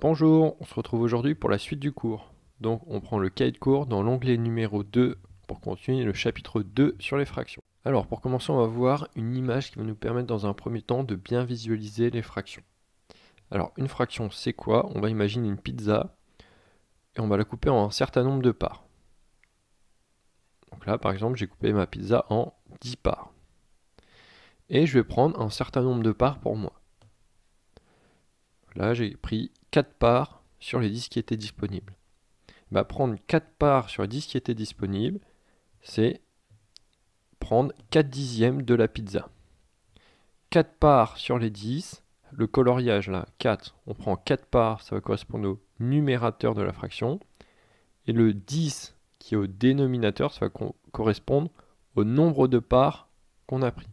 Bonjour, on se retrouve aujourd'hui pour la suite du cours. Donc on prend le cahier de cours dans l'onglet numéro 2 pour continuer le chapitre 2 sur les fractions. Alors pour commencer, on va voir une image qui va nous permettre dans un premier temps de bien visualiser les fractions. Alors une fraction c'est quoi? On va imaginer une pizza et on va la couper en un certain nombre de parts. Donc là par exemple j'ai coupé ma pizza en 10 parts. Et je vais prendre un certain nombre de parts pour moi. Là j'ai pris 4 parts sur les 10 qui étaient disponibles. Prendre 4 parts sur les 10 qui étaient disponibles, c'est prendre 4 dixièmes de la pizza. 4 parts sur les 10, le coloriage là, 4, on prend 4 parts, ça va correspondre au numérateur de la fraction. Et le 10 qui est au dénominateur, ça va correspondre au nombre de parts qu'on a pris.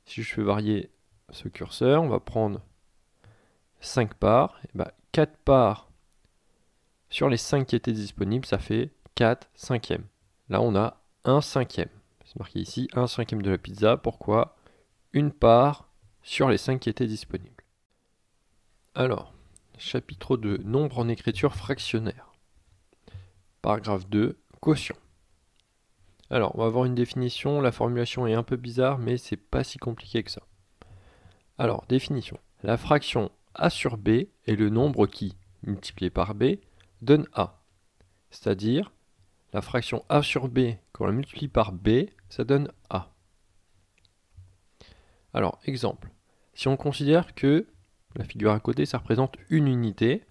Si je fais varier ce curseur, on va prendre 5 parts. Et 4 parts sur les 5 qui étaient disponibles, ça fait 4 cinquièmes. Là, on a 1 cinquième. C'est marqué ici 1 cinquième de la pizza. Pourquoi? Une part sur les 5 qui étaient disponibles. Alors, chapitre 2, nombre en écriture fractionnaire. Paragraphe 2, quotient. Alors, on va avoir une définition. La formulation est un peu bizarre, mais c'est pas si compliqué que ça. Alors, définition. La fraction a sur b est le nombre qui, multiplié par b, donne a. C'est-à-dire, la fraction a sur b, quand on la multiplie par b, ça donne a. Alors, exemple. Si on considère que la figure à côté, ça représente une unité,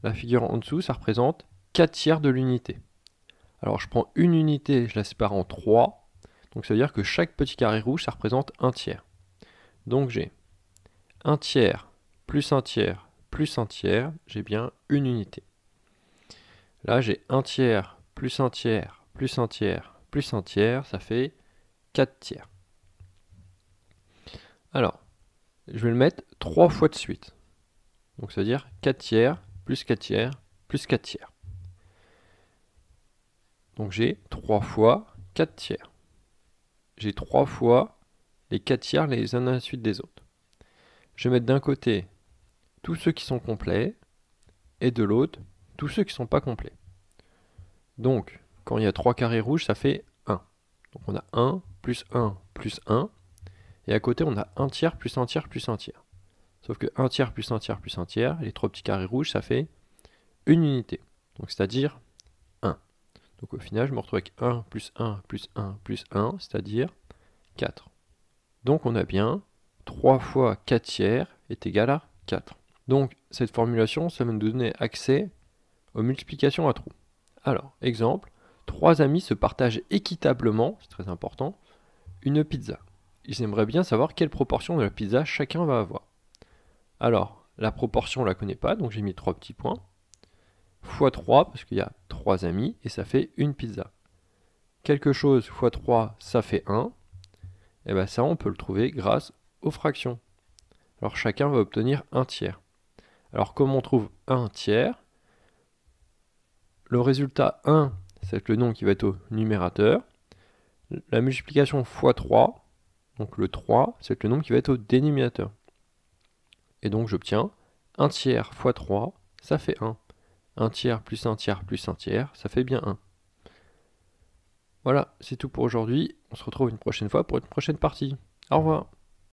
la figure en dessous, ça représente 4 tiers de l'unité. Alors, je prends une unité, je la sépare en 3. Donc, ça veut dire que chaque petit carré rouge, ça représente un tiers. Donc, j'ai 1 tiers plus 1 tiers plus 1 tiers, j'ai bien une unité. Là, j'ai 1 tiers plus 1 tiers plus 1 tiers plus 1 tiers, ça fait 4 tiers. Alors, je vais le mettre 3 fois de suite. Donc, ça veut dire 4 tiers plus 4 tiers plus 4 tiers. Donc, j'ai 3 fois 4 tiers. J'ai 3 fois les 4 tiers les uns à la suite des autres. Je vais mettre d'un côté tous ceux qui sont complets et de l'autre tous ceux qui ne sont pas complets. Donc, quand il y a 3 carrés rouges, ça fait 1. Donc, on a 1 plus 1 plus 1. Et à côté, on a 1 tiers plus 1 tiers plus 1 tiers. Sauf que 1 tiers plus 1 tiers plus 1 tiers, les 3 petits carrés rouges, ça fait une unité. Donc, c'est-à-dire 1. Donc, au final, je me retrouve avec 1 plus 1 plus 1 plus 1, c'est-à-dire 4. Donc, on a bien 3 fois 4 tiers est égal à 4. Donc, cette formulation, ça va nous donner accès aux multiplications à trous. Alors, exemple, 3 amis se partagent équitablement, c'est très important, une pizza. Ils aimeraient bien savoir quelle proportion de la pizza chacun va avoir. Alors, la proportion, on ne la connaît pas, donc j'ai mis 3 petits points. Fois 3, parce qu'il y a 3 amis, et ça fait une pizza. Quelque chose fois 3, ça fait 1. Et bien ça, on peut le trouver grâce aux fractions. Alors, chacun va obtenir 1 tiers. Alors, comment on trouve 1 tiers? Le résultat 1, c'est le nombre qui va être au numérateur. La multiplication fois 3, donc le 3, c'est le nombre qui va être au dénominateur. Et donc j'obtiens 1 tiers fois 3, ça fait 1. 1 tiers plus 1 tiers plus 1 tiers, ça fait bien 1. Voilà, c'est tout pour aujourd'hui. On se retrouve une prochaine fois pour une prochaine partie. Au revoir.